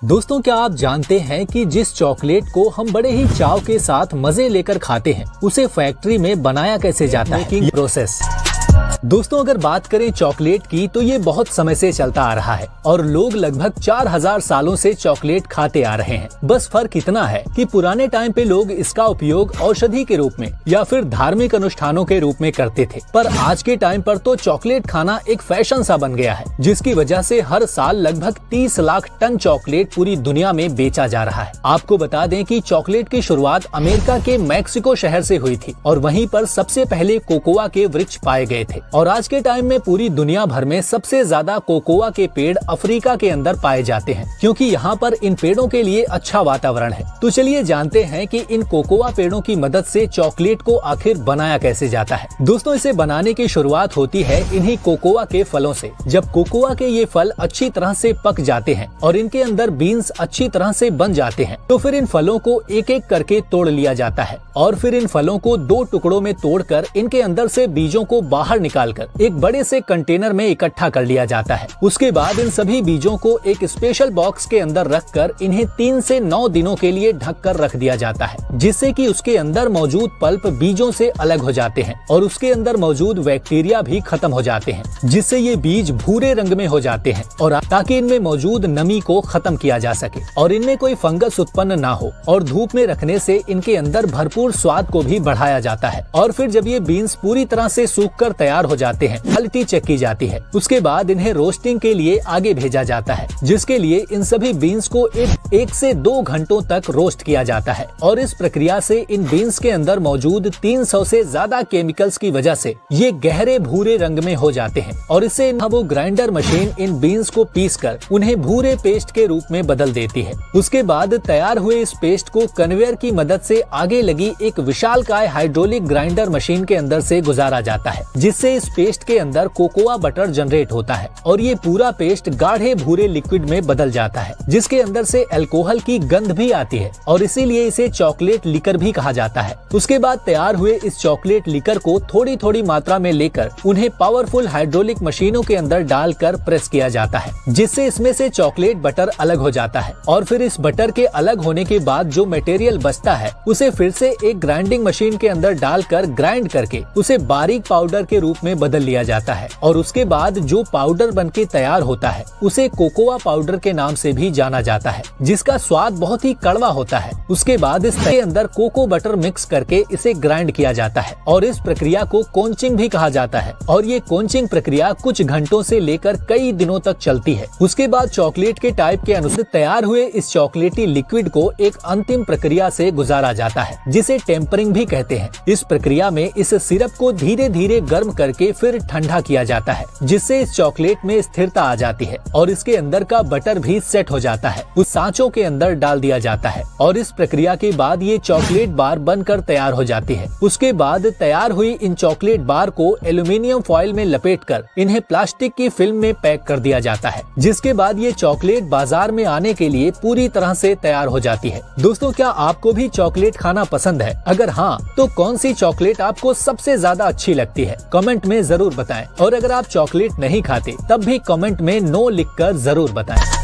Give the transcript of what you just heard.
दोस्तों, क्या आप जानते हैं कि जिस चॉकलेट को हम बड़े ही चाव के साथ मजे लेकर खाते हैं उसे फैक्ट्री में बनाया कैसे जाता है? प्रोसेस। दोस्तों, अगर बात करें चॉकलेट की तो ये बहुत समय से चलता आ रहा है और लोग लगभग 4000 सालों से चॉकलेट खाते आ रहे हैं। बस फर्क इतना है कि पुराने टाइम पे लोग इसका उपयोग औषधि के रूप में या फिर धार्मिक अनुष्ठानों के रूप में करते थे, पर आज के टाइम पर तो चॉकलेट खाना एक फैशन सा बन गया है, जिसकी वजह से हर साल लगभग 30 लाख टन चॉकलेट पूरी दुनिया में बेचा जा रहा है। आपको बता दें कि चॉकलेट की शुरुआत अमेरिका के मैक्सिको शहर से हुई थी और वहीं पर सबसे पहले कोकोआ के वृक्ष पाए गए थे और आज के टाइम में पूरी दुनिया भर में सबसे ज्यादा कोकोआ के पेड़ अफ्रीका के अंदर पाए जाते हैं, क्योंकि यहाँ पर इन पेड़ों के लिए अच्छा वातावरण है। तो चलिए जानते हैं कि इन कोकोआ पेड़ों की मदद से चॉकलेट को आखिर बनाया कैसे जाता है। दोस्तों, इसे बनाने की शुरुआत होती है इन्हीं कोकोआ के फलों से। जब कोकोआ के ये फल अच्छी तरह से पक जाते हैं और इनके अंदर बीन्स अच्छी तरह से बन जाते हैं, तो फिर इन फलों को एक एक करके तोड़ लिया जाता है और फिर इन फलों को 2 टुकड़ों में तोड़कर इनके अंदर से बीजों को बाहर निकालकर एक बड़े से कंटेनर में इकट्ठा कर लिया जाता है। उसके बाद इन सभी बीजों को एक स्पेशल बॉक्स के अंदर रखकर इन्हें 3 से 9 दिनों के लिए ढककर रख दिया जाता है, जिससे कि उसके अंदर मौजूद पल्प बीजों से अलग हो जाते हैं और उसके अंदर मौजूद बैक्टीरिया भी खत्म हो जाते हैं, जिससे ये बीज भूरे रंग में हो जाते हैं और ताकि इनमें मौजूद नमी को खत्म किया जा सके और इनमें कोई फंगस उत्पन्न ना हो। और धूप में रखने से इनके अंदर भरपूर स्वाद को भी बढ़ाया जाता है। और फिर जब ये बीन्स पूरी तरह से सूख कर तैयार हो जाते हैं, क्वालिटी चेक की जाती है। उसके बाद इन्हें रोस्टिंग के लिए आगे भेजा जाता है, जिसके लिए इन सभी बीन्स को 1 से 2 घंटों तक रोस्ट किया जाता है और इस प्रक्रिया से इन बीन्स के अंदर मौजूद 300 से ज्यादा केमिकल्स की वजह से ये गहरे भूरे रंग में हो जाते हैं और इससे वो ग्राइंडर मशीन इन बीन्स को पीसकर उन्हें भूरे पेस्ट के रूप में बदल देती है। उसके बाद तैयार हुए इस पेस्ट को कन्वेयर की मदद से आगे लगी एक विशालकाय हाइड्रोलिक ग्राइंडर मशीन के अंदर से गुजारा जाता है, जिससे इस पेस्ट के अंदर कोकोआ बटर जनरेट होता है और ये पूरा पेस्ट गाढ़े भूरे लिक्विड में बदल जाता है, जिसके अंदर से अल्कोहल की गंध भी आती है और इसीलिए इसे चॉकलेट लिकर भी कहा जाता है। उसके बाद तैयार हुए इस चॉकलेट लिकर को थोड़ी थोड़ी मात्रा में लेकर उन्हें पावरफुल हाइड्रोलिक मशीनों के अंदर डालकर प्रेस किया जाता है, जिससे इसमें से चॉकलेट बटर अलग हो जाता है और फिर इस बटर के अलग होने के बाद जो मटेरियल बचता है उसे फिर से एक ग्राइंडिंग मशीन के अंदर डालकर ग्राइंड करके उसे बारीक पाउडर के रूप में बदल लिया जाता है और उसके बाद जो पाउडर बनके तैयार होता है उसे कोकोआ पाउडर के नाम से भी जाना जाता है, जिसका स्वाद बहुत ही कड़वा होता है। उसके बाद इसके अंदर कोको बटर मिक्स करके इसे ग्राइंड किया जाता है और इस प्रक्रिया को कोंचिंग भी कहा जाता है और ये कोंचिंग प्रक्रिया कुछ घंटों से लेकर कई दिनों तक चलती है। उसके बाद चॉकलेट के टाइप के अनुसार तैयार हुए इस चॉकलेटी लिक्विड को एक अंतिम प्रक्रिया से गुजारा जाता है, जिसे टेम्परिंग भी कहते हैं। इस प्रक्रिया में इस सिरप को धीरे धीरे गर्म करके फिर ठंडा किया जाता है, जिससे इस चॉकलेट में स्थिरता आ जाती है और इसके अंदर का बटर भी सेट हो जाता है। उस सांचों के अंदर डाल दिया जाता है और इस प्रक्रिया के बाद ये चॉकलेट बार बनकर तैयार हो जाती है। उसके बाद तैयार हुई इन चॉकलेट बार को एल्यूमिनियम फॉइल में लपेटकर इन्हें प्लास्टिक की फिल्म में पैक कर दिया जाता है, जिसके बाद ये चॉकलेट बाजार में आने के लिए पूरी तरह से तैयार हो जाती है। दोस्तों, क्या आपको भी चॉकलेट खाना पसंद है? अगर हाँ, तो कौन सी चॉकलेट आपको सबसे ज्यादा अच्छी लगती है? कमेंट में जरूर बताएं और अगर आप चॉकलेट नहीं खाते तब भी कमेंट में नो लिखकर जरूर बताएं।